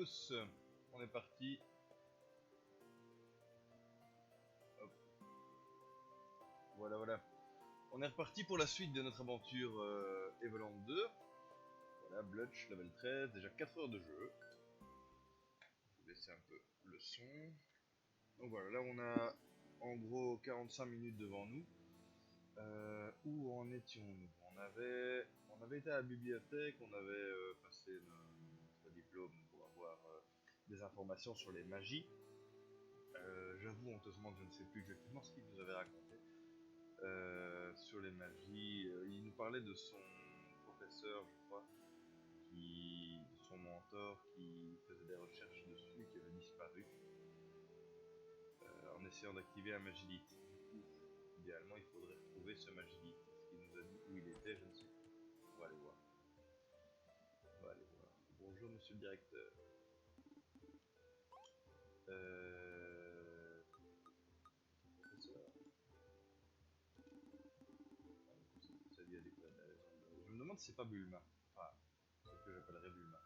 tous, on est parti. Hop. Voilà, voilà. On est reparti pour la suite de notre aventure Evoland 2. Voilà, Blutch, level 13, déjà 4 heures de jeu. Je vais baisser un peu le son. Donc voilà, là on a en gros 45 minutes devant nous. Où en étions-nous? On avait été à la bibliothèque, on avait passé notre diplôme pour avoir des informations sur les magies. J'avoue honteusement que je ne sais plus exactement ce qu'il nous avait raconté sur les magies. Il nous parlait de son professeur, je crois, son mentor, qui faisait des recherches dessus, qui avait disparu en essayant d'activer un Magilite. Du coup, idéalement, il faudrait retrouver ce Magilite. Est-ce qu'il nous a dit où il était? Je ne sais plus. On va aller voir. On va aller voir. Bonjour, monsieur le directeur. Professeur. Ça dit à découvrir la raison de... Je me demande si c'est pas Bulma. Enfin, ce que j'appellerais Bulma.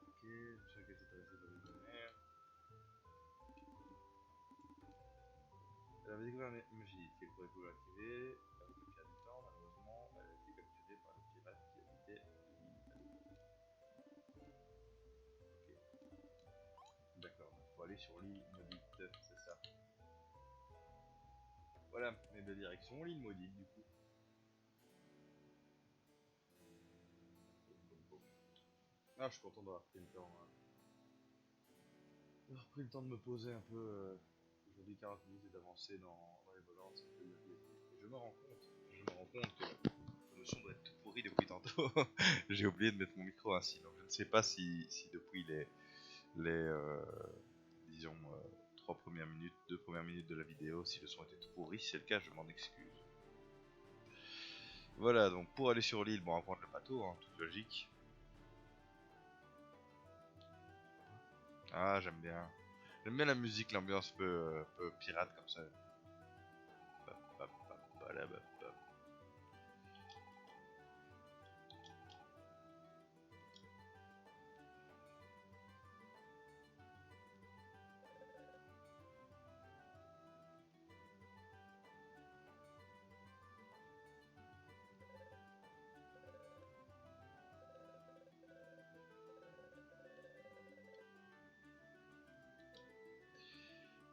Ok, je sais qu'elle s'est intéressée par les lumières. Elle avait découvert un Magilite qu'elle pourrait pouvoir activer. Avec le quart du temps, malheureusement, elle a été capturée par le pirate qui habitait l'île à l'époque. Ok. D'accord, il faut aller sur l'île maudite, c'est ça. Voilà, mais de direction l'île maudite du coup. Ah, je suis content d'avoir pris le temps. D'avoir pris le temps de me poser un peu aujourd'hui 40 minutes et d'avancer dans les volants, ça fait plaisir. Et je me rends compte que le son doit être tout pourri depuis tantôt. J'ai oublié de mettre mon micro ainsi, donc je ne sais pas si depuis les disons 3 premières minutes, 2 premières minutes de la vidéo, si le son était tout pourri. Si c'est le cas, je m'en excuse. Voilà, donc pour aller sur l'île, bon, on va prendre le bateau, hein, toute logique. Ah, j'aime bien. J'aime bien la musique, l'ambiance peu pirate comme ça.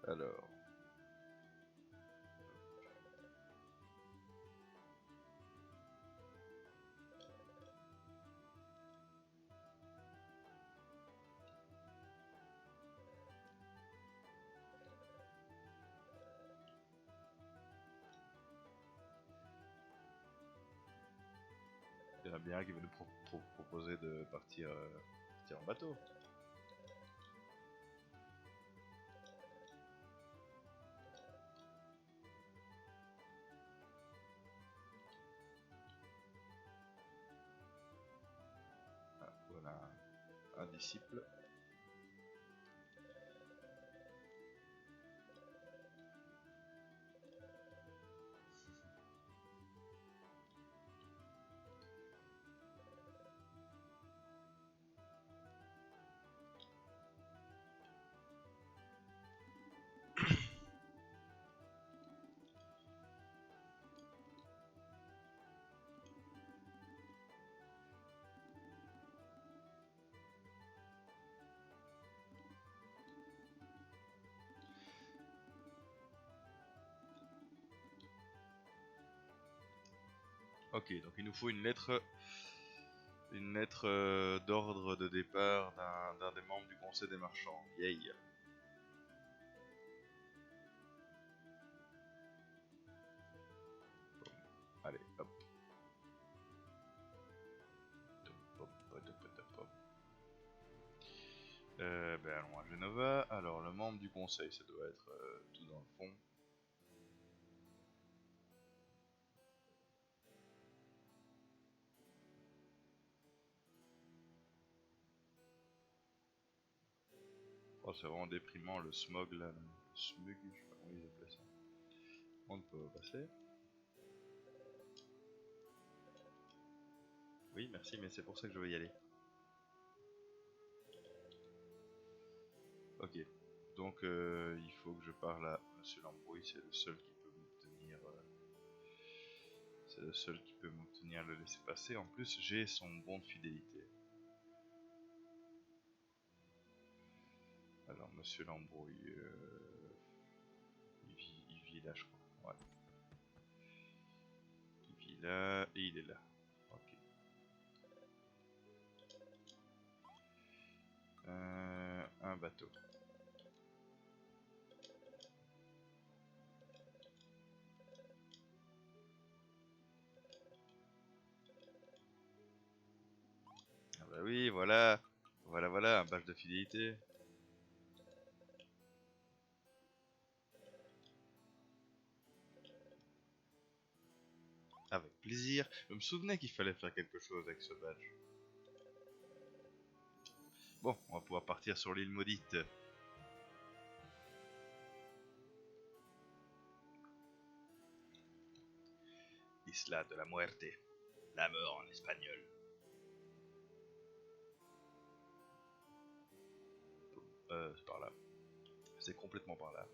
Alors. Il y en a bien qui veut nous proposer de partir en bateau. Ah, voilà un disciple. Ok, donc il nous faut une lettre d'ordre de départ d'un des membres du conseil des marchands. Yay. Bon, allez, hop. Ben allons à Genova. Alors le membre du conseil, ça doit être tout dans le fond. Oh, c'est vraiment déprimant le smog là, le smug, je sais pas comment ils appellent ça. On ne peut pas passer. Oui, merci, mais c'est pour ça que je veux y aller. Ok. Donc il faut que je parle à Monsieur Lambrouille, c'est le seul qui peut m'obtenir... c'est le seul qui peut m'obtenir le laisser-passer. En plus, j'ai son bon de fidélité. Alors, Monsieur Lambrouille... il vit là, je crois. Ouais. Il vit là, et il est là. Ok. Un bateau. Ah bah oui, voilà. Voilà, un badge de fidélité. Avec plaisir. Je me souvenais qu'il fallait faire quelque chose avec ce badge. Bon, on va pouvoir partir sur l'île maudite. Isla de la Muerte. La mort en espagnol. C'est par là. C'est complètement par là.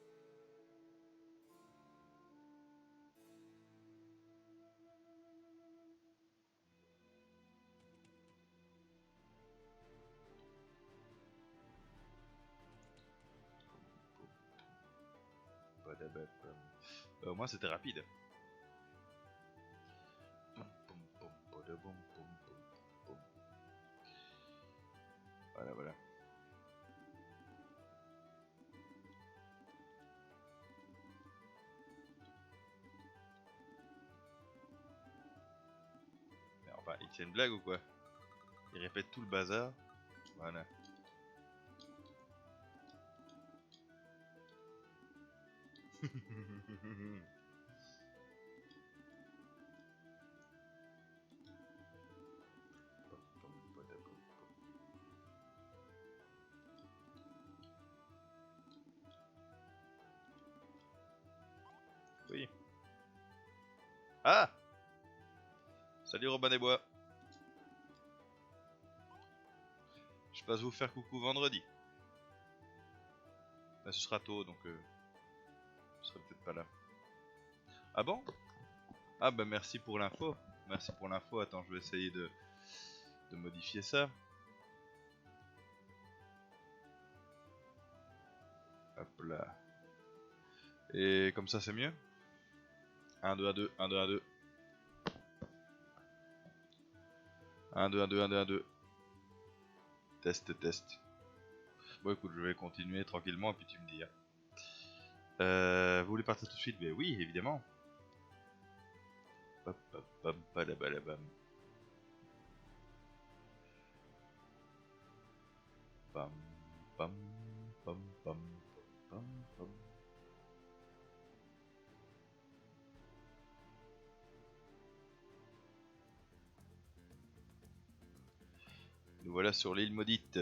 Au moins c'était rapide. Voilà. Mais enfin, il tient une blague ou quoi? Il répète tout le bazar. Voilà. Oui. Ah! Salut Robin des Bois. Je passe vous faire coucou vendredi. Bah, ce sera tôt donc je serai peut-être pas là. Ah bon? Ah bah merci pour l'info. Merci pour l'info. Attends, je vais essayer de modifier ça. Hop là. Et comme ça c'est mieux? 1, 2, 1, 2, 1, 2, 1, 2. 1, 2, 1, 2, 1, 2, 1, 2. Test. Bon écoute, je vais continuer tranquillement et puis tu me dis. Vous voulez partir tout de suite? Ben oui, évidemment. Hop, hop, hop, balabalabam. Pam, pam, pam, pam, pam, pam. Nous voilà sur l'île maudite.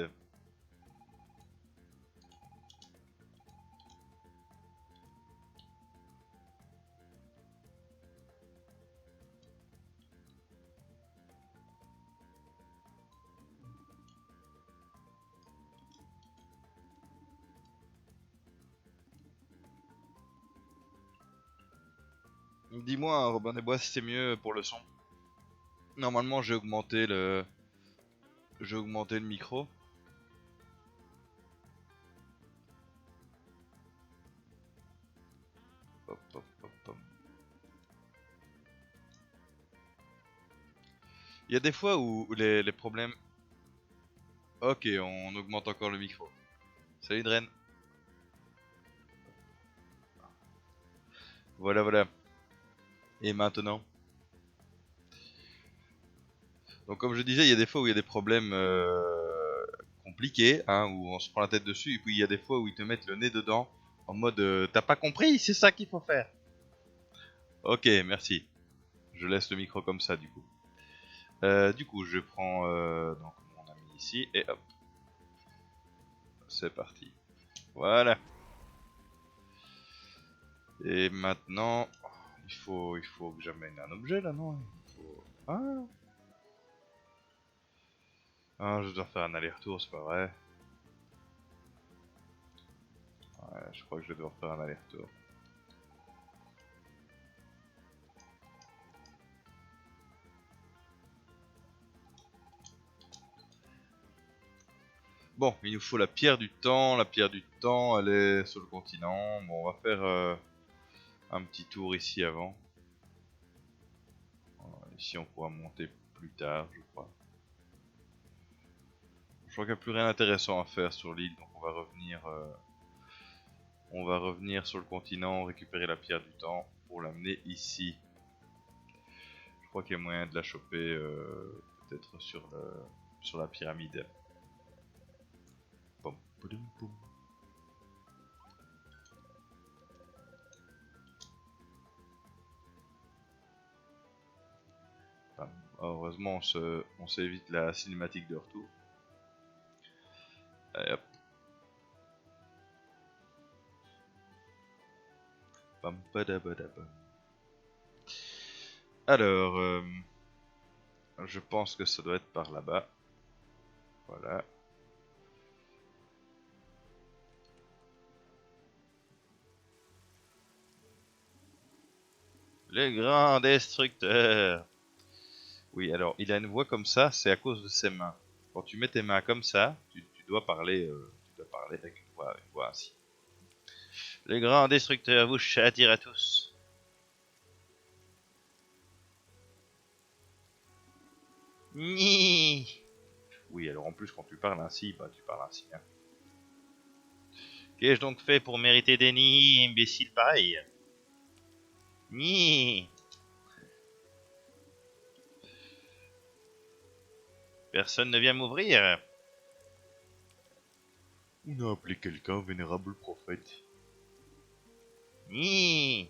Dis-moi, Robin des Bois, si c'est mieux pour le son. Normalement, j'ai augmenté le micro. Hop, hop, hop, hop. Il y a des fois où les problèmes... Ok, on augmente encore le micro. Salut Dren. Voilà. Et maintenant? Donc comme je disais, il y a des fois où il y a des problèmes compliqués, hein, où on se prend la tête dessus, et puis il y a des fois où ils te mettent le nez dedans, en mode t'as pas compris, c'est ça qu'il faut faire. Ok, merci. Je laisse le micro comme ça du coup. Du coup, je prends donc mon ami ici, et hop. C'est parti. Voilà. Et maintenant, il faut que j'amène un objet là, non? Ah. Ah, je dois faire un aller-retour, c'est pas vrai. Ouais, je crois que je vais devoir faire un aller-retour. Bon, il nous faut la pierre du temps. La pierre du temps, elle est sur le continent. Bon, on va faire un petit tour ici avant. Ici, on pourra monter plus tard, je crois. Je crois qu'il n'y a plus rien d'intéressant à faire sur l'île, donc on va revenir sur le continent, récupérer la pierre du temps pour l'amener ici. Je crois qu'il y a moyen de la choper peut-être sur la pyramide. Pom, poum, poum. Enfin, heureusement, on s'évite la cinématique de retour. Allez hop. Pam, padabadabam. Alors, je pense que ça doit être par là-bas. Voilà. Le grand destructeur. Oui, alors il a une voix comme ça, c'est à cause de ses mains. Quand tu mets tes mains comme ça, tu dois parler avec une voix ainsi. Le grand destructeur vous châtiera tous. Ni. Oui, alors en plus quand tu parles ainsi, bah tu parles ainsi. Hein. Qu'ai-je donc fait pour mériter des nids imbéciles pareils? Ni. Personne ne vient m'ouvrir. On a appelé quelqu'un, vénérable prophète. Ni.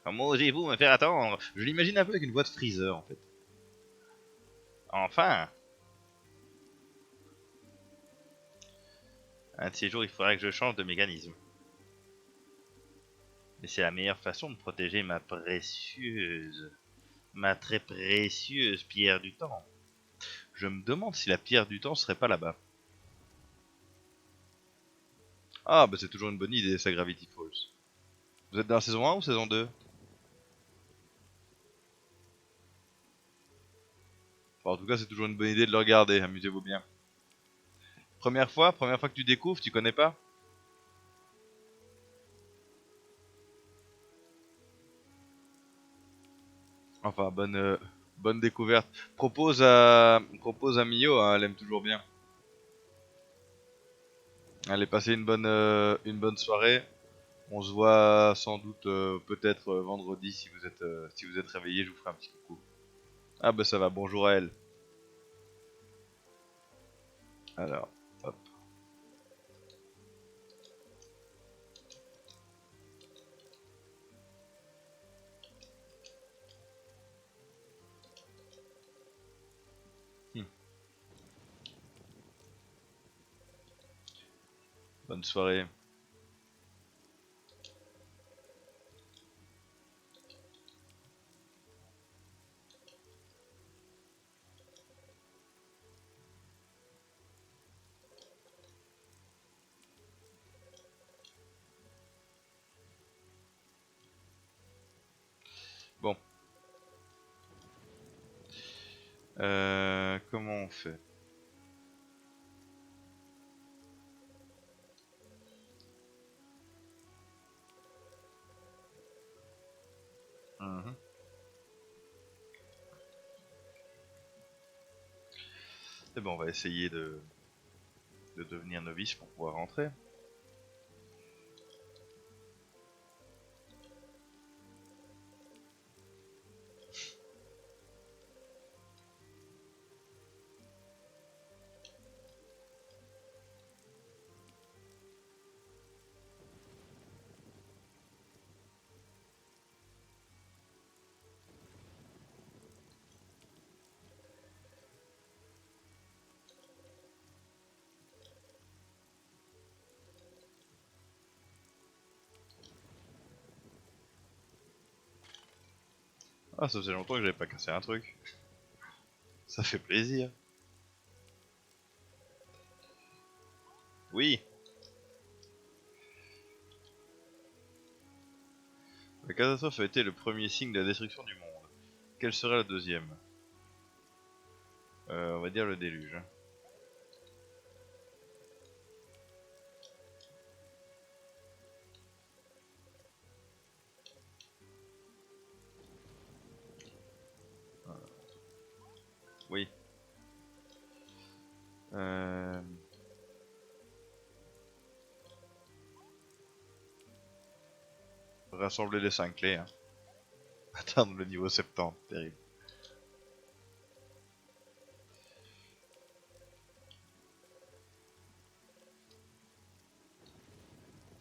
Comment osez-vous me faire attendre? Je l'imagine un peu avec une voix de Freezer en fait. Enfin. Un de ces jours, il faudra que je change de mécanisme. Mais c'est la meilleure façon de protéger ma très précieuse pierre du temps. Je me demande si la pierre du temps serait pas là-bas. Ah, bah c'est toujours une bonne idée, ça, Gravity Falls. Vous êtes dans la saison 1 ou saison 2? Enfin, en tout cas, c'est toujours une bonne idée de le regarder, amusez-vous bien. Première fois que tu découvres, tu connais pas? Enfin, bonne découverte. Propose à Mio, hein, elle aime toujours bien. Allez, passez une bonne soirée. On se voit sans doute peut-être vendredi si vous êtes réveillé, je vous ferai un petit coucou. Ah bah ça va, bonjour à elle. Alors, hop. Hmm. Bonne soirée. Bon. Comment on fait? Mhm. Eh ben on va essayer de devenir novice pour pouvoir rentrer. Ah, ça faisait longtemps que j'avais pas cassé un truc. Ça fait plaisir. Oui. La catastrophe a été le premier signe de la destruction du monde. Quel sera le deuxième? On va dire le déluge. Oui. Rassembler les 5 clés. Hein. Atteindre le niveau 70, terrible.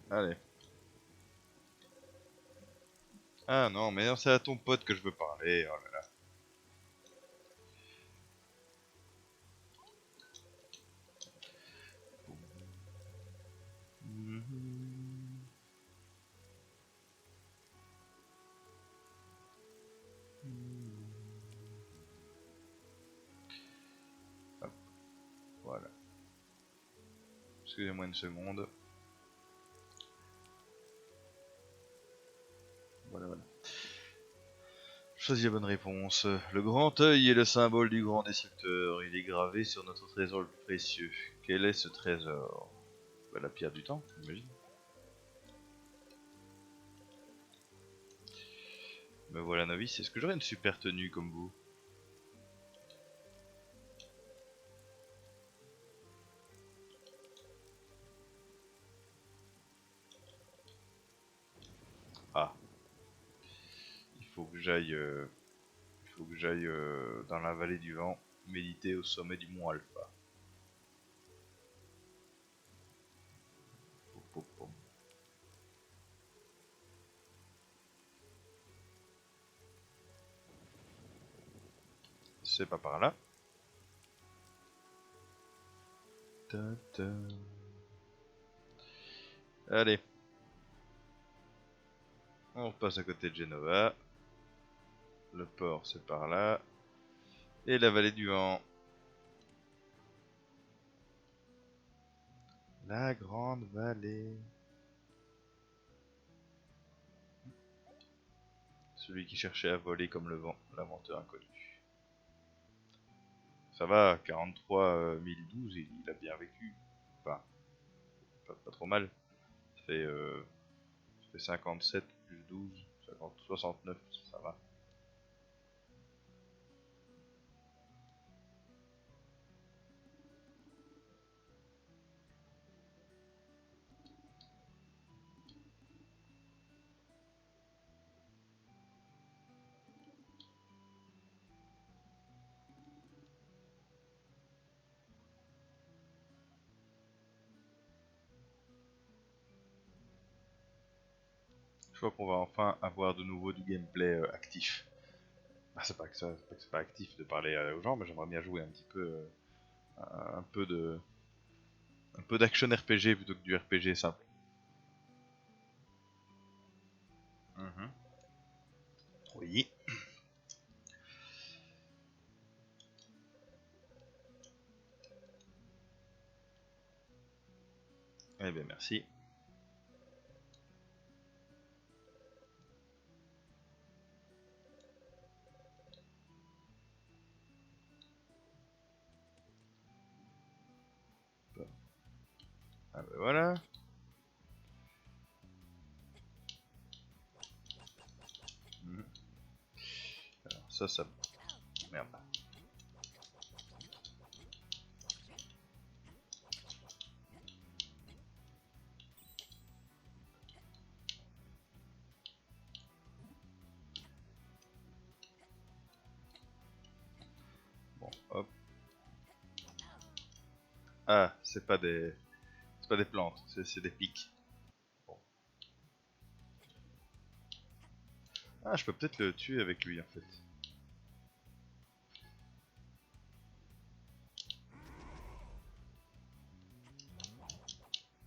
Allez. Ah non, mais non, c'est à ton pote que je veux parler. Oh là là. Hop, voilà. Excusez-moi une seconde. Voilà, voilà. Choisis la bonne réponse. Le grand œil est le symbole du grand destructeur. Il est gravé sur notre trésor le plus précieux. Quel est ce trésor? Bah, la pierre du temps, j'imagine. Me voilà novice. Est-ce que j'aurais une super tenue comme vous? Ah. Il faut que j'aille... Il faut que j'aille dans la vallée du vent, méditer au sommet du mont Alpha. C'est pas par là. Allez. On repasse à côté de Genova. Le port c'est par là. Et la vallée du vent. La grande vallée. Celui qui cherchait à voler comme le vent, l'inventeur inconnu. Ça va, 43 012, il a bien vécu. Enfin, pas trop mal. Ça fait 57 plus 12, 50, 69, ça va. Je crois qu'on va enfin avoir de nouveau du gameplay actif. Bah, c'est pas que c'est pas actif de parler aux gens, mais j'aimerais bien jouer un petit peu, un peu de, un peu d'action RPG plutôt que du RPG simple. Oui. Eh bien merci. Ah ben voilà. Mhm. Alors ça... Merde. Bon, hop. Ah, c'est pas des... C'est pas des plantes, c'est des pics. Bon. Ah, je peux peut-être le tuer avec lui en fait.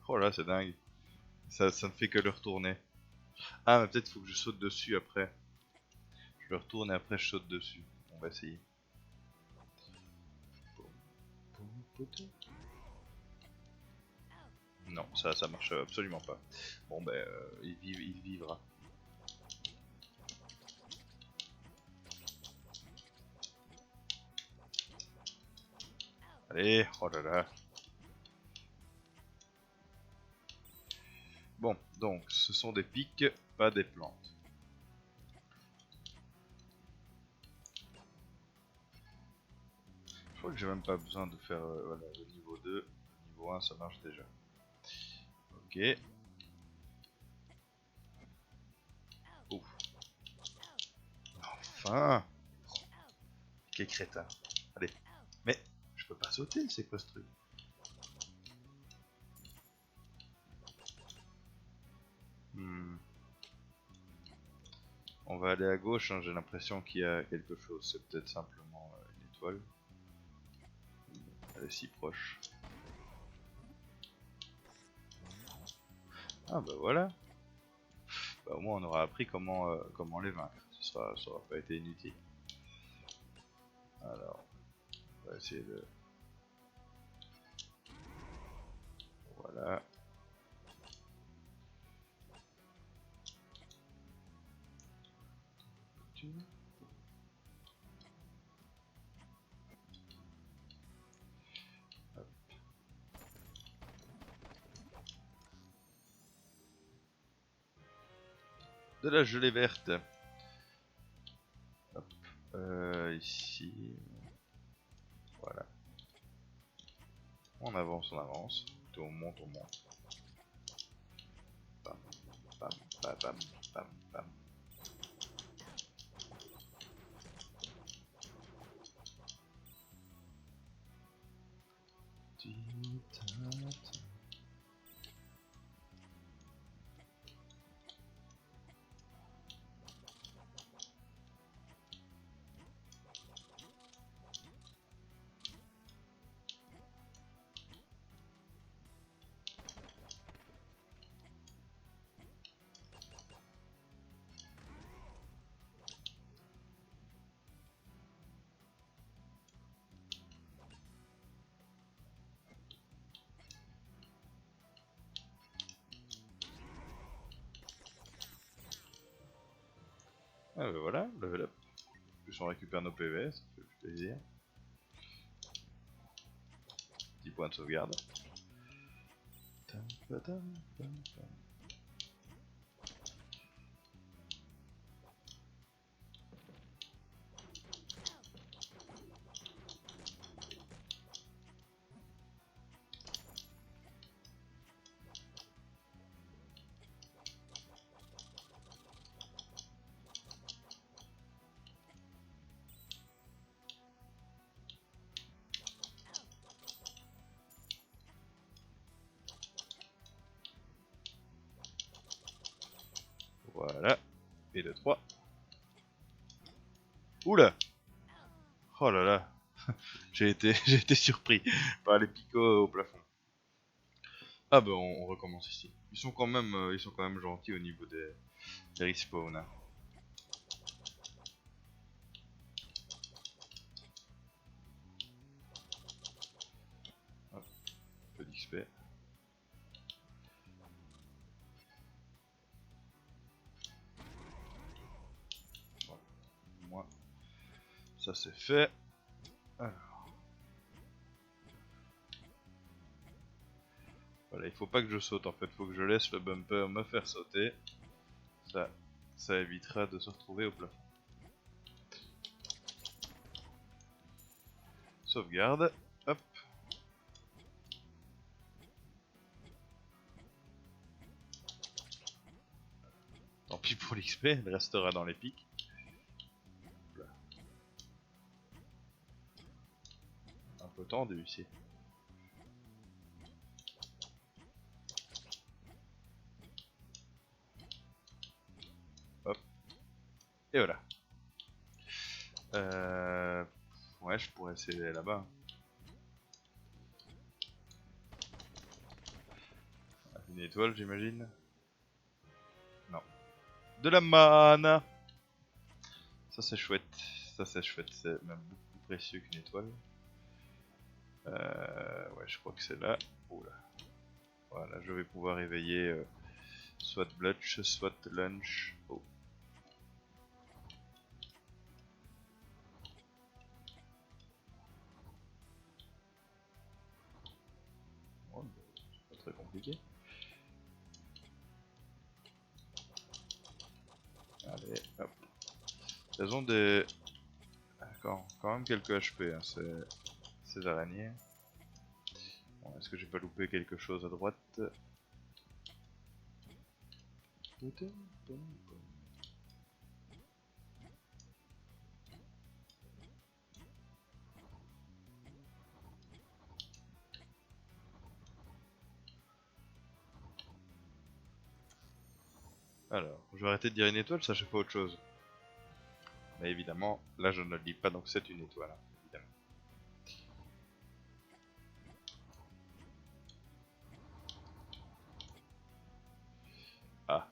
Oh là, c'est dingue. Ça ne fait que le retourner. Ah, mais peut-être faut que je saute dessus après. Je le retourne et après je saute dessus. On va essayer. Non, ça marche absolument pas. Bon ben, il vivra. Allez, oh là là. Bon, donc ce sont des pics, pas des plantes. Je crois que j'ai même pas besoin de faire voilà, le niveau 2. Le niveau 1 ça marche déjà. Ok. Ouf. Enfin. Quel crétin. Allez. Mais je peux pas sauter, c'est quoi ce truc? Hmm. On va aller à gauche, hein, j'ai l'impression qu'il y a quelque chose. C'est peut-être simplement une étoile. Elle est si proche. Ah bah voilà. Bah, au moins on aura appris comment les vaincre. Ça aura pas été inutile. Alors, on va essayer de... Voilà. De la gelée verte. Hop. Ici. Voilà. On avance, on avance. Plutôt on monte, on monte. Bam, bam, bam, bam, bam, bam. Ah bah voilà, level up. En plus on récupère nos PV, ça fait plaisir. Petit point de sauvegarde. Voilà. Et le 3. Oula! Oh là là! j'ai été surpris par les picots au plafond. Ah bah on recommence ici. Ils sont quand même gentils au niveau des respawns. Hein. Hop, un peu d'XP. Voilà. Moi, ça c'est fait. Alors. Voilà, il faut pas que je saute en fait, il faut que je laisse le bumper me faire sauter. Ça évitera de se retrouver au plafond. Sauvegarde. Hop. Tant pis pour l'XP, elle restera dans les pics. Un peu tendu ici. Hop. Et voilà. Ouais, je pourrais essayer d'aller là-bas. Une étoile, j'imagine. Non. De la mana. Ça c'est chouette. Ça c'est chouette. C'est même beaucoup plus précieux qu'une étoile. Ouais, je crois que c'est là. Oula. Voilà, je vais pouvoir éveiller soit Blutch, soit Lunch. Oh. compliqué. Allez, hop. Elles ont des... D'accord, quand même quelques HP, hein, ces araignées. Bon, est-ce que j'ai pas loupé quelque chose à droite? Alors, je vais arrêter de dire une étoile, ça je fais autre chose. Mais évidemment, là je ne le dis pas, donc c'est une étoile, hein, évidemment. Ah.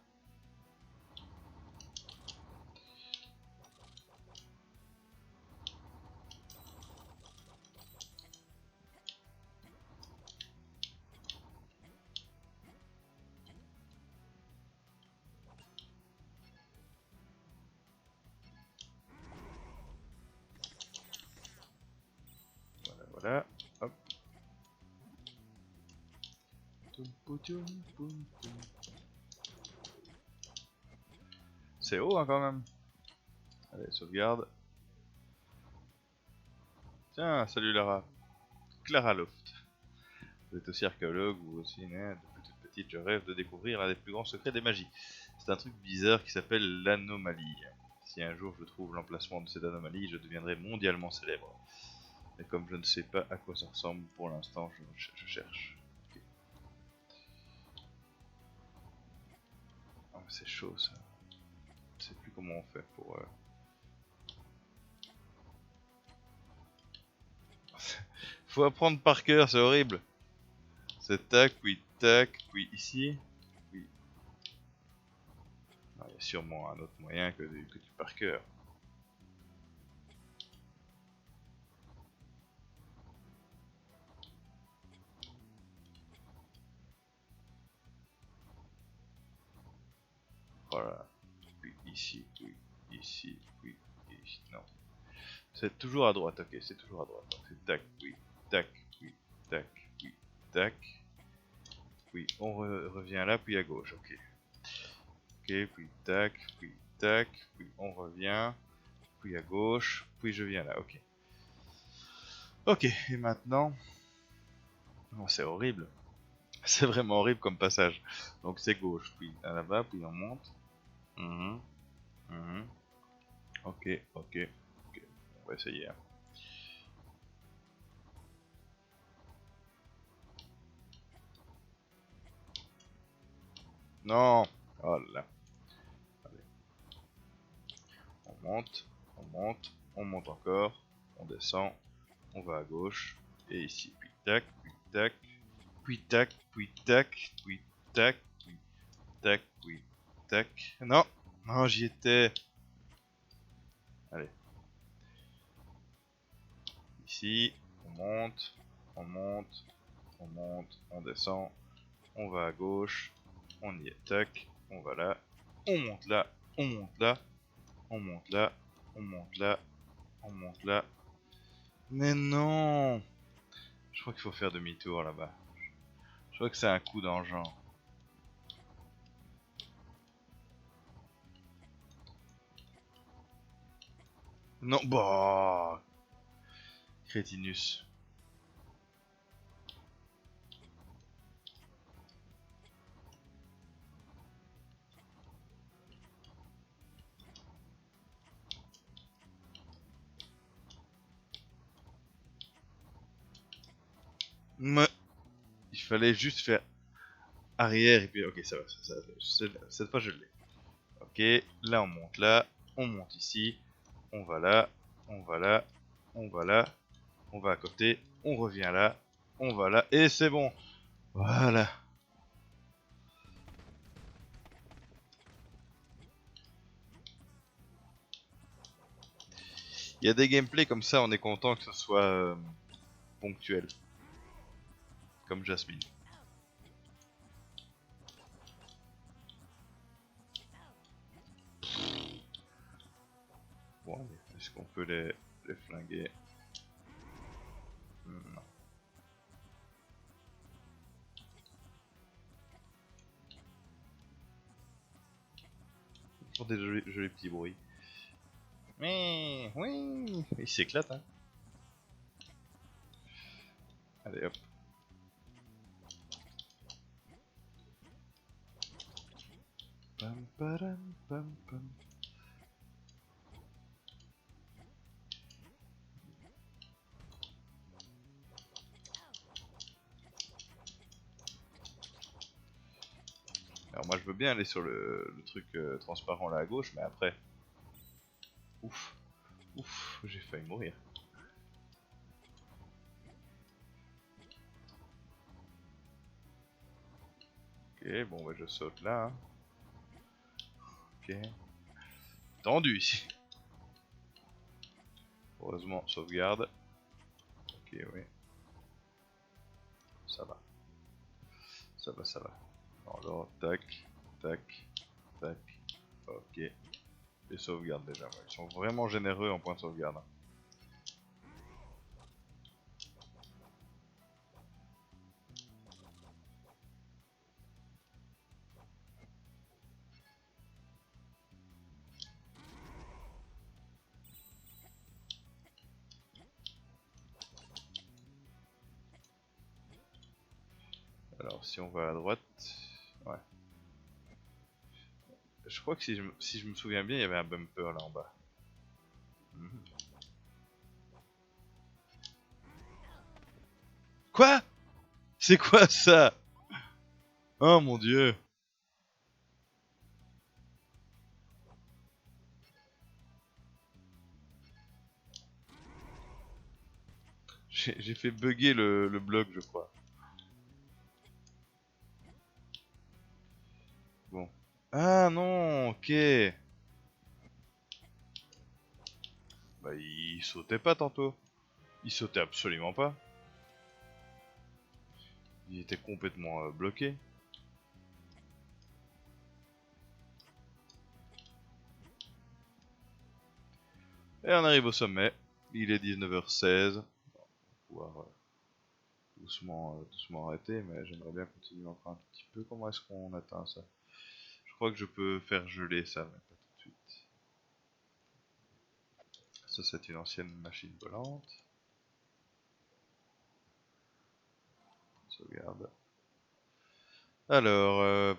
Voilà, voilà. Hop. C'est haut, hein, quand même. Allez, sauvegarde. Tiens, salut Lara. Clara Loft. Vous êtes aussi archéologue ou aussi né depuis toute petite. Je rêve de découvrir l'un des plus grands secrets des magies. C'est un truc bizarre qui s'appelle l'anomalie. Si un jour je trouve l'emplacement de cette anomalie, je deviendrai mondialement célèbre. Mais comme je ne sais pas à quoi ça ressemble pour l'instant, je cherche. Okay. Oh, c'est chaud ça. Je sais plus comment on fait pour... Faut apprendre par cœur, c'est horrible. C'est tac, puis ici. Oui. Il y a sûrement un autre moyen que du par cœur. Voilà. Puis ici, puis ici, puis ici. Non. C'est toujours à droite, ok, c'est toujours à droite. Donc c'est tac, puis tac, puis tac, puis tac. Puis on revient là, puis à gauche, ok. Ok, puis tac, puis on revient, puis à gauche, puis je viens là, ok. Ok, et maintenant... Oh, c'est horrible. C'est vraiment horrible comme passage. Donc c'est gauche, puis là-bas, puis on monte. Ok, ok, ok. On va essayer. Hein. Non. Oh là. Allez. On monte encore. On descend. On va à gauche. Et ici, puis tac, puis tac, puis tac, puis tac, puis tac, puis tac, puis tac. Non, non, j'y étais. Allez. Ici, on monte, on monte, on descend. On va à gauche. On y est, tac. On va là. On monte là. On monte là. On monte là. On monte là. On monte là. Mais non! Je crois qu'il faut faire demi-tour là-bas. Je crois que c'est un coup d'engin. Non, bah, crétinus. Mais il fallait juste faire arrière et puis ok ça va, cette fois je l'ai. Ok, là on monte ici, on va là, on va là, on va là, on va à côté, on revient là, on va là et c'est bon. Voilà. Il y a des gameplays comme ça, on est content que ce soit ponctuel. Comme Jasmine. Bon, allez, est-ce qu'on peut les flinguer? Non. Pour des jolis petits bruits. Mais oui, il s'éclate, hein. Allez hop. Pam, param, pam, pam. Alors moi je veux bien aller sur le truc transparent là à gauche, mais après... Ouf, ouf, j'ai failli mourir. Ok, bon bah je saute là. Hein. Ok. Tendu ici. Heureusement, sauvegarde. Ok, oui. Ça va. Ça va, ça va. Alors, tac, tac, tac. Ok. Les sauvegardes déjà. Ouais. Ils sont vraiment généreux en point de sauvegarde. Alors, si on va à droite. Ouais. Je crois que si je me souviens bien, il y avait un bumper là en bas. Mhm. Quoi? C'est quoi ça? Oh mon dieu! J'ai fait bugger le bloc, je crois. Bon. Ah non, ok. Bah, il sautait pas tantôt. Il sautait absolument pas. Il était complètement bloqué. Et on arrive au sommet. Il est 19h16. On va pouvoir doucement arrêter, mais j'aimerais bien continuer encore un petit peu. Comment est-ce qu'on atteint ça? Je crois que je peux faire geler ça, mais pas tout de suite. Ça, c'est une ancienne machine volante. Sauvegarde. Alors,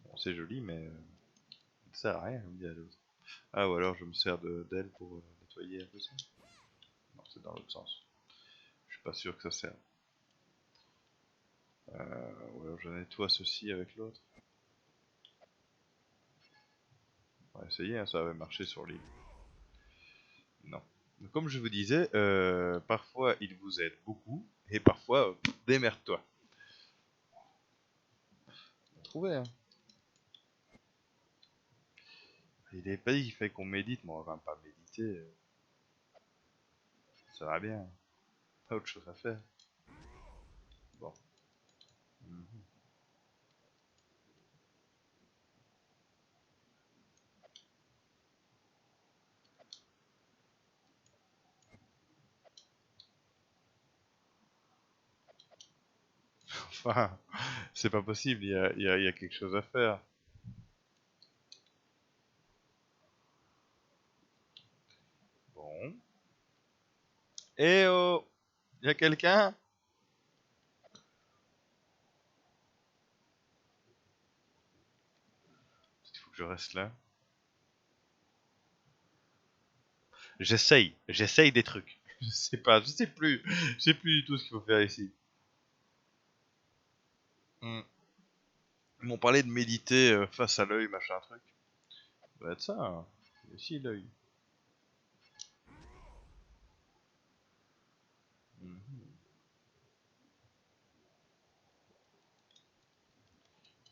bon, c'est joli, mais ça sert à rien, me dit à l'autre. Ah, ou alors je me sers d'elle pour nettoyer un peu ça. Non, c'est dans l'autre sens. Je suis pas sûr que ça serve. Ou alors je nettoie ceci avec l'autre. On va essayer, hein, ça avait marché sur l'île. Non. Comme je vous disais, parfois il vous aide beaucoup, et parfois, démerde-toi. On trouvait, hein. Il est pas dit qu'il fait qu'on médite, mais on va quand même pas méditer. Ça va bien. Pas autre chose à faire. Bon. Mhm. Enfin, c'est pas possible, il y a quelque chose à faire. Bon. Eh oh! Y a quelqu'un? Il faut que je reste là. J'essaye des trucs. Je sais pas, je sais plus du tout ce qu'il faut faire ici. Hmm. Ils m'ont parlé de méditer face à l'œil, machin truc. Ça doit être ça, hein. Ici l'œil. Mhm.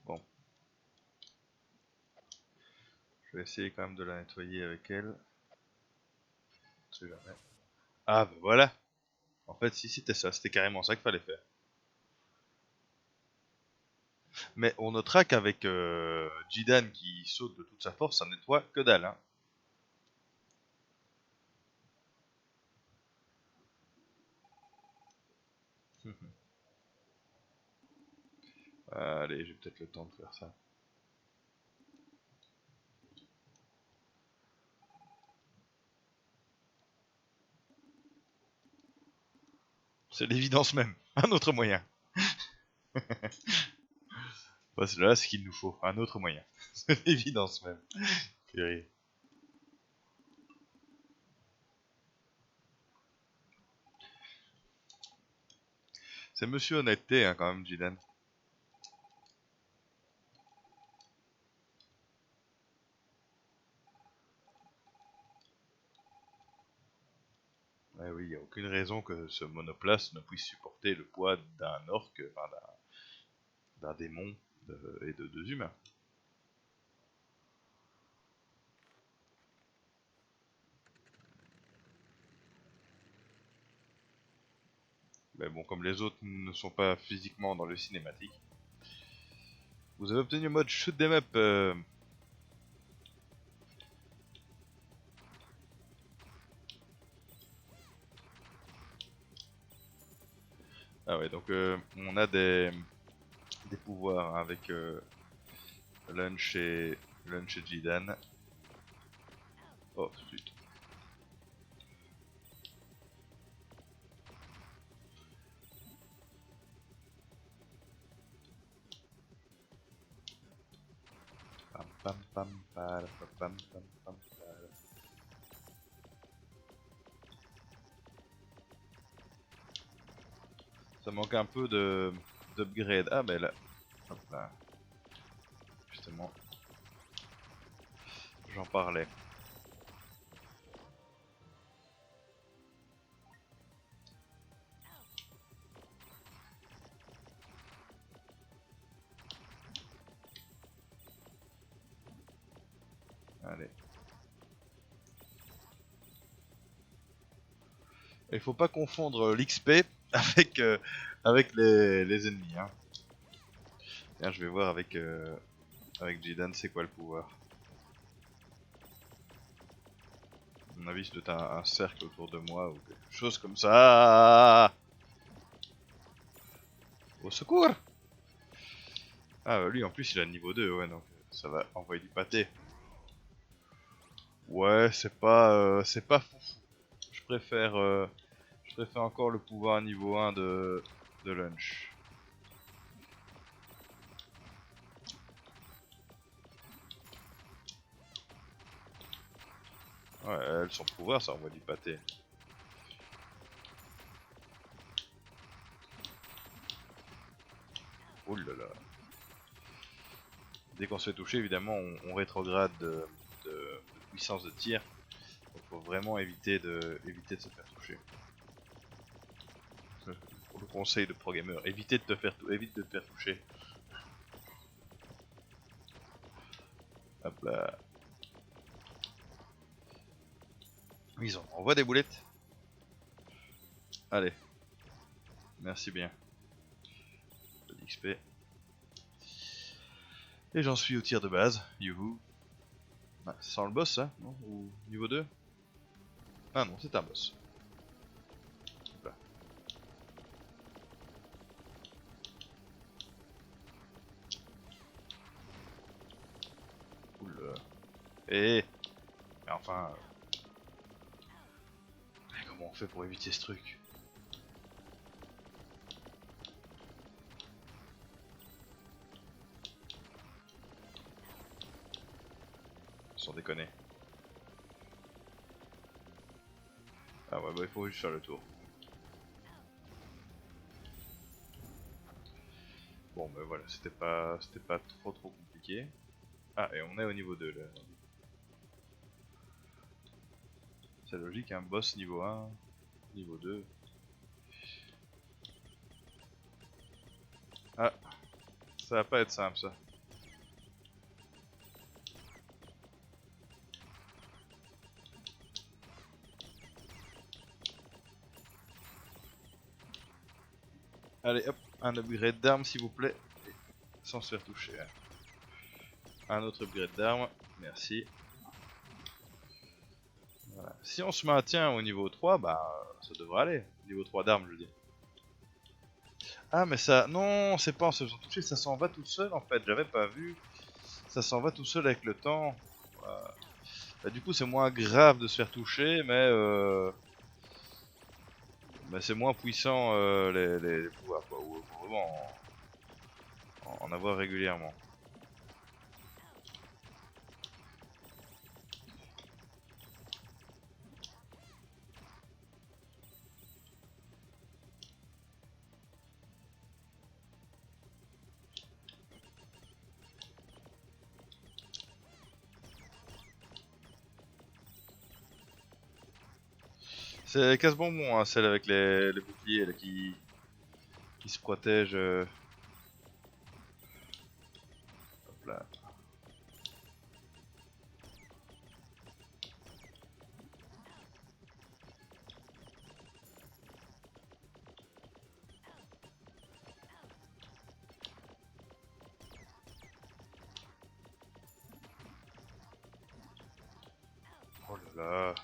Bon, je vais essayer quand même de la nettoyer avec elle. On sait jamais. Ah bah voilà. En fait, si c'était ça, c'était carrément ça qu'il fallait faire. Mais on notera qu'avec Jidan qui saute de toute sa force, ça nettoie que dalle, hein. Allez, j'ai peut-être le temps de faire ça. C'est l'évidence même. Un autre moyen. Là, c'est ce qu'il nous faut. Un autre moyen. C'est l'évidence même. Purée. C'est monsieur honnêteté, hein, quand même, Jidan. Ouais, oui, il n'y a aucune raison que ce monoplace ne puisse supporter le poids d'un orc, enfin, d'un démon et de deux humains. Mais bon, comme les autres ne sont pas physiquement dans le cinématique, vous avez obtenu le mode shoot them up. Ah ouais, donc on a des pouvoirs hein, avec Lunch et Jidan. Oh, putain. Pam pam pam pam pam pam pam pam. Ça manque un peu de d'upgrade. Ah ben là, hop là. Justement, j'en parlais. Allez. Il faut pas confondre l'XP avec, avec les ennemis. Hein. Tiens, je vais voir avec Jidan c'est quoi le pouvoir. À mon avis, c'est peut-être un cercle autour de moi ou quelque chose comme ça. Au secours! Ah, bah lui en plus il a niveau 2, ouais, donc ça va envoyer du pâté. Ouais, c'est pas fou. Je préfère encore le pouvoir niveau 1 de Lunch. Ouais, elle, son pouvoir, ça envoie du pâté. Oh là là. Dès qu'on se fait toucher, évidemment, on rétrograde de puissance de tir. Donc faut vraiment éviter de se faire toucher. Pour le conseil de ProGamer, évite de te faire toucher. Hop là. Ils en envoient des boulettes. Allez. Merci bien. De l'XP. Et j'en suis au tir de base. Youhou. Ah, ça sent le boss ça, non? Ou niveau 2? Ah non, c'est un boss. Hop là. Oula. Eh. Mais enfin... comment on fait pour éviter ce truc? Sans déconner. Ah ouais, bah il faut juste faire le tour. Bon bah voilà, c'était pas trop compliqué. Ah, et on est au niveau 2 là. C'est logique, un boss niveau 1, niveau 2. Ah, ça va pas être simple ça. Allez hop, un upgrade d'arme s'il vous plaît. Sans se faire toucher. Un autre upgrade d'arme, merci. Voilà. Si on se maintient au niveau 3, bah ça devrait aller. Niveau 3 d'armes je veux dire. Ah mais ça... Non, c'est pas en se faisant toucher, ça s'en va tout seul en fait, j'avais pas vu. Ça s'en va tout seul avec le temps. Bah, du coup c'est moins grave de se faire toucher, mais c'est moins puissant les pouvoirs quoi, ou faut vraiment en avoir régulièrement. C'est casse-bonbon, hein, celle avec les boucliers là, qui se protège. Hop là. Oh là là.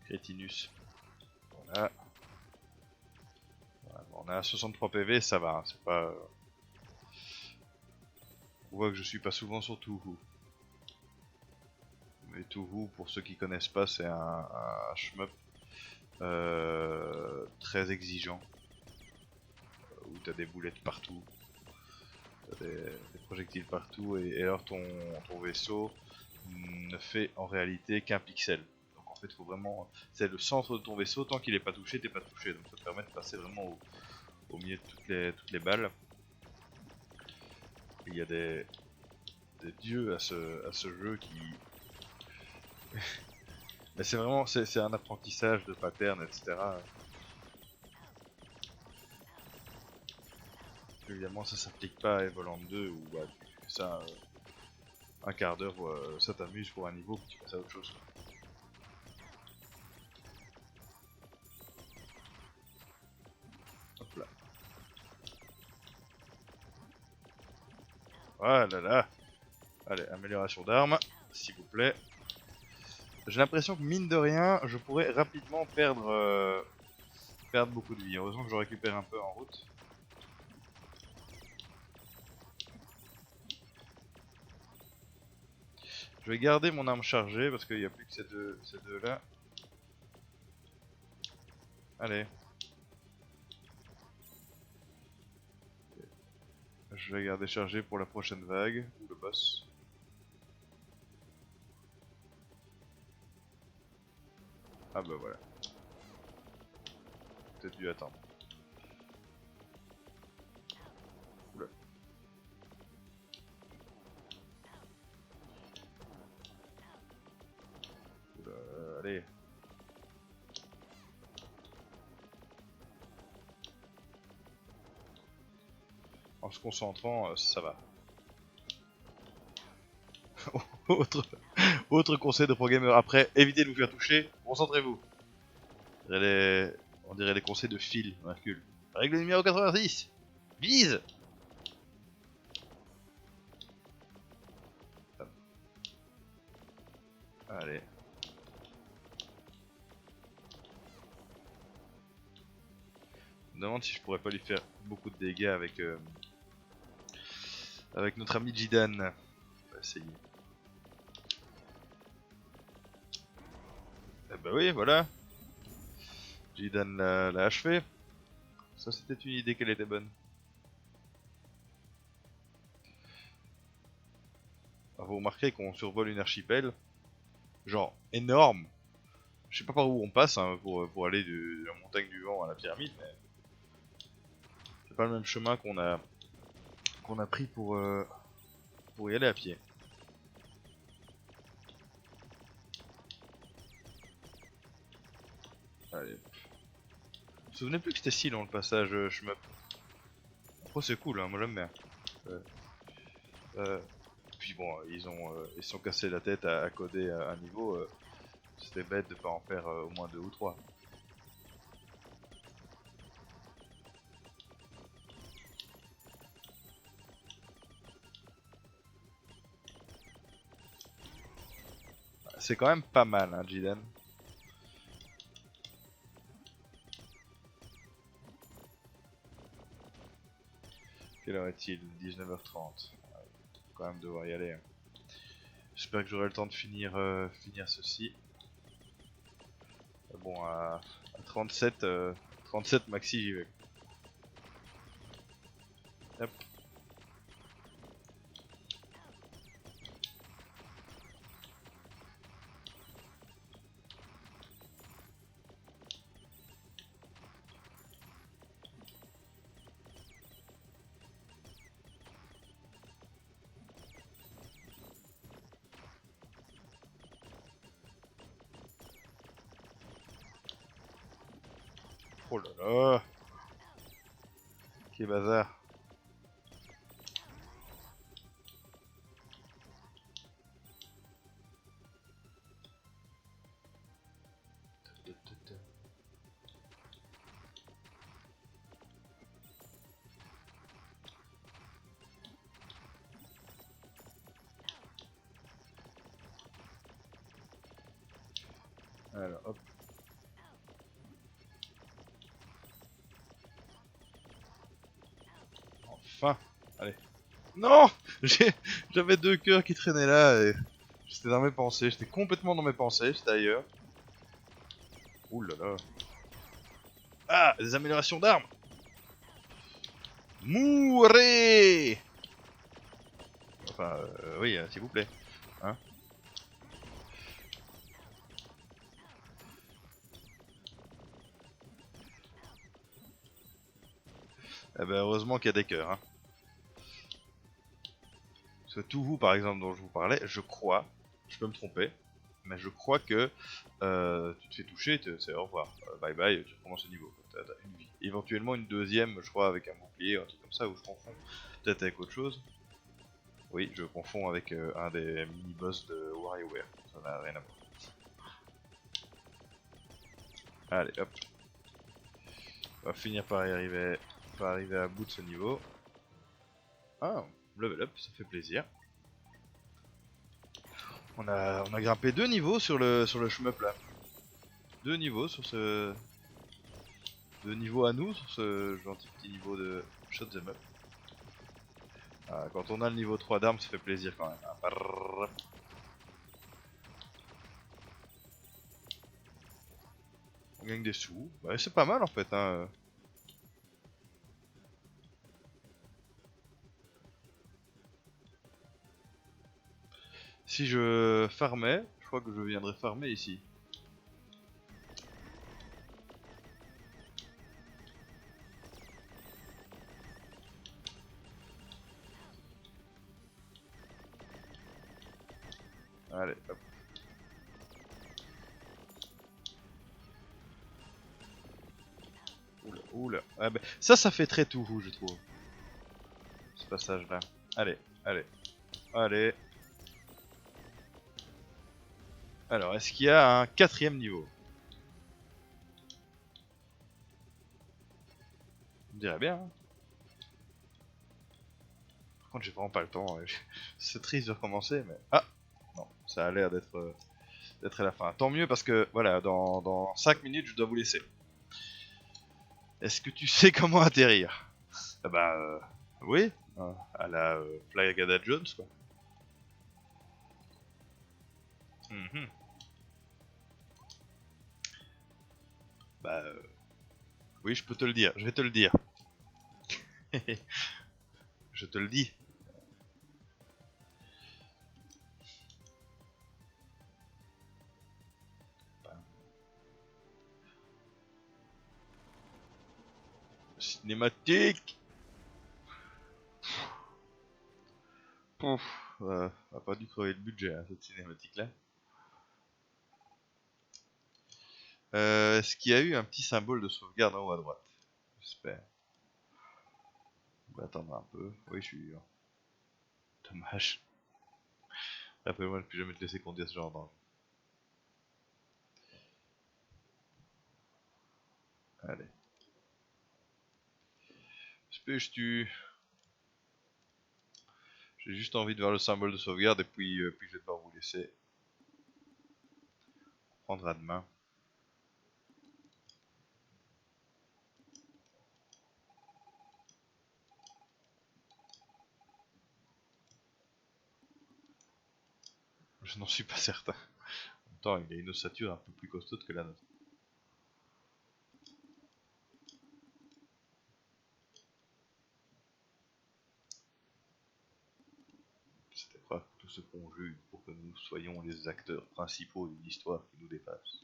Crétinus. Voilà. Voilà, bon, on a 63 PV, ça va, hein, c'est pas... On voit que je suis pas souvent sur Touhou. Mais Touhou, pour ceux qui connaissent pas, c'est un shmup très exigeant. Où t'as des boulettes partout, t'as des projectiles partout, et alors ton vaisseau ne fait en réalité qu'un pixel. Donc en fait, faut vraiment... C'est le centre de ton vaisseau, tant qu'il est pas touché, t'es pas touché. Donc ça te permet de passer vraiment au milieu de toutes les balles. Et il y a des dieux à ce jeu qui... Mais c'est vraiment, c'est un apprentissage de pattern, etc. Évidemment, ça s'applique pas à Evoland 2 où bah, tu fais ça un quart d'heure, ça t'amuse pour un niveau, puis tu passes à autre chose. Hop là. Voilà là. Allez, amélioration d'armes, s'il vous plaît. J'ai l'impression que mine de rien, je pourrais rapidement perdre beaucoup de vie. Heureusement que je récupère un peu en route. Je vais garder mon arme chargée parce qu'il n'y a plus que ces deux là. Allez. Je vais garder chargé pour la prochaine vague, ou le boss. Ah bah voilà. Peut-être dû attendre. Oula. Oula, allez. En se concentrant, ça va. autre, autre conseil de pro gamer après, évitez de vous faire toucher, concentrez-vous. On dirait les conseils de Phil, Hercule. Règle numéro 86, vise. Allez. Je me demande si je pourrais pas lui faire beaucoup de dégâts avec notre ami Jidan. On va essayer. Eh bah oui, voilà. Jidan l'a achevé. Ça c'était une idée qu'elle était bonne. Alors, vous remarquerez qu'on survole une archipel. Genre énorme. Je sais pas par où on passe hein, pour aller de la montagne du vent à la pyramide, mais c'est pas le même chemin qu'on a pris pour y aller à pied. Allez. Je me souvenais plus que c'était si long le passage shmup. Oh c'est cool, hein, moi j'aime bien. Euh, Puis bon, ils se sont cassés la tête à coder un niveau. C'était bête de pas en faire au moins deux ou trois. C'est quand même pas mal, hein, Jidan. Quelle heure est-il? 19h30. Faut quand même devoir y aller. J'espère que j'aurai le temps de finir, finir ceci. Bon, à 37, 37 maxi, j'y vais. Hop. Oh là là. Quel bazar. Alors hop. Enfin. Allez. Non. J'avais deux cœurs qui traînaient là et j'étais dans mes pensées. J'étais complètement dans mes pensées. J'étais ailleurs. Ouh là là. Ah, des améliorations d'armes. Mourez. Enfin, oui, s'il vous plaît. Hein. Eh ben, heureusement qu'il y a des cœurs. Hein. Parce que tout vous, par exemple, dont je vous parlais, je crois, je peux me tromper, mais je crois que tu te fais toucher, c'est au revoir. Bye bye, tu recommences le niveau. T'as une vie. Éventuellement une deuxième, je crois, avec un bouclier, un truc comme ça, où je confonds. Peut-être avec autre chose. Oui, je confonds avec un des mini-boss de WarioWare. Ça n'a rien à voir. Allez, hop. On va finir par arriver à bout de ce niveau. Ah, level up, ça fait plaisir. On a grimpé 2 niveaux sur le shmup là. 2 niveaux sur ce... 2 niveaux à nous sur ce gentil petit niveau de shot them up. Ah, quand on a le niveau 3 d'armes, ça fait plaisir quand même. Ah, on gagne des sous. Ouais, c'est pas mal en fait. Hein. Si je farmais, je crois que je viendrais farmer ici. Allez, hop. Oula, oula. Ah, bah, ça fait très tout rouge, je trouve. Ce passage là. Allez, allez, allez. Alors, est-ce qu'il y a un 4ème niveau? Je dirais bien. Hein. Par contre, j'ai vraiment pas le temps. C'est triste de recommencer, mais... Ah. Non, ça a l'air d'être à la fin. Tant mieux parce que, voilà, dans 5 minutes, je dois vous laisser. Est-ce que tu sais comment atterrir? Ah bah, oui, à la Fly Agada Jones, quoi. Mhm. Bah, oui, je peux te le dire, je vais te le dire. Je te le dis. Cinématique. Pouf, on a pas dû crever le budget, hein, cette cinématique-là. Est-ce qu'il y a eu un petit symbole de sauvegarde en haut à droite? J'espère. On va attendre un peu. Oui, je suis... Dommage. Après moi, je ne peux jamais te laisser conduire ce genre d'engin. Allez. Spèches-tu? J'ai juste envie de voir le symbole de sauvegarde et puis je vais devoir vous laisser. Prendre à demain. Je n'en suis pas certain. En même temps, il a une ossature un peu plus costaud que la nôtre. C'était preuve que tout se conjugue pour que nous soyons les acteurs principaux d'une histoire qui nous dépasse.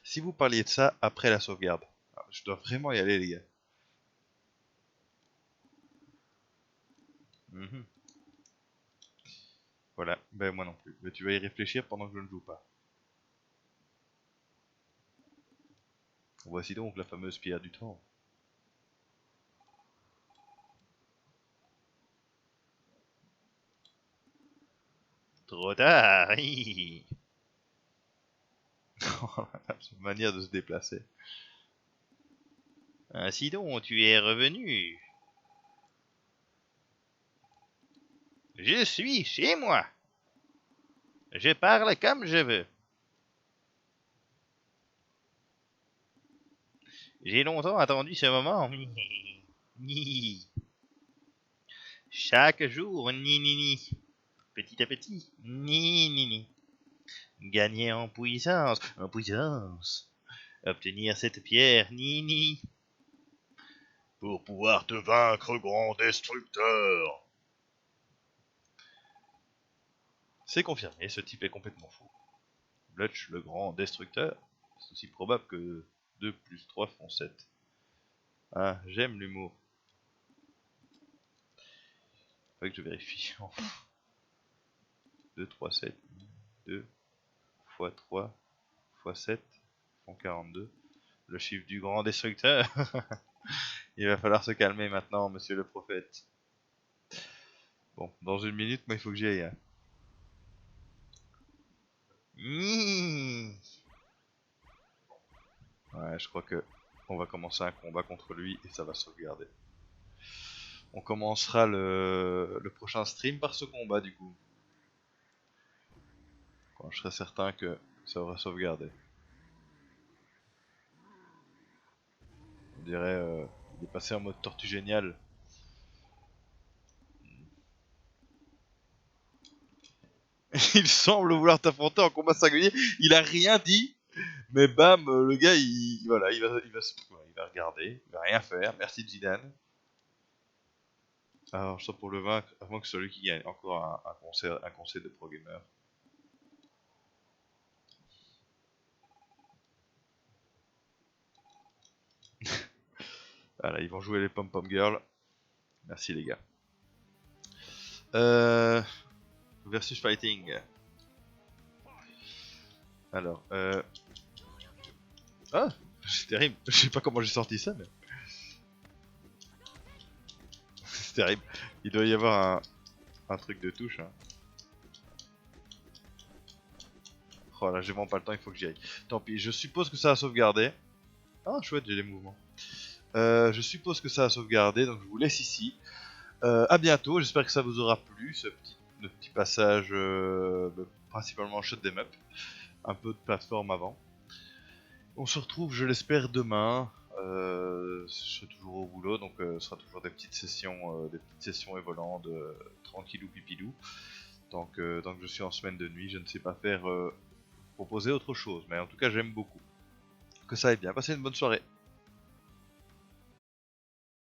Si vous parliez de ça après la sauvegarde. Alors, je dois vraiment y aller, les gars. Mhm. Voilà, ben moi non plus. Mais tu vas y réfléchir pendant que je ne joue pas. Voici donc la fameuse pierre du temps. Trop tard. Cette manière de se déplacer. Ainsi donc, tu es revenu. Je suis chez moi. Je parle comme je veux. J'ai longtemps attendu ce moment. Chaque jour, ni. Petit à petit, ni. Gagner en puissance. Obtenir cette pierre, ni. Pour pouvoir te vaincre, grand destructeur. C'est confirmé, ce type est complètement fou. Blutch, le grand destructeur, c'est aussi probable que 2 plus 3 font 7. Ah, j'aime l'humour. Faudrait que je vérifie. 2, 3, 7. 2 fois 3 fois 7 font 42. Le chiffre du grand destructeur. Il va falloir se calmer maintenant, monsieur le prophète. Bon, dans une minute, moi il faut que j'y aille. Hein. Ouais, je crois que on va commencer un combat contre lui et ça va sauvegarder. On commencera le prochain stream par ce combat du coup. Quand je serai certain que ça aura sauvegardé. On dirait il est passé en mode tortue géniale. Il semble vouloir t'affronter en combat singulier. Il a rien dit, mais bam, le gars, voilà, il va regarder, il va rien faire. Merci Zidane. Alors, ça pour le vaincre, avant que ce soit lui qui gagne. Encore un conseil de pro gamer. Voilà, ils vont jouer les pom pom girls. Merci les gars. Versus fighting. Alors, ah, c'est terrible. Je sais pas comment j'ai sorti ça, mais c'est terrible. Il doit y avoir un truc de touche. Hein. Oh là, j'ai vraiment pas le temps, il faut que j'y aille. Tant pis, je suppose que ça a sauvegardé. Ah, chouette, j'ai les mouvements. Je suppose que ça a sauvegardé, donc je vous laisse ici. A bientôt, j'espère que ça vous aura plu, ce petit passage principalement shot them up. Un peu de plateforme avant. On se retrouve, je l'espère, demain. Je serai toujours au boulot, donc ce sera toujours des petites sessions évoluantes, tranquillou pipilou. Tant que je suis en semaine de nuit, je ne sais pas faire proposer autre chose, mais en tout cas j'aime beaucoup. Que ça aille bien, passez une bonne soirée.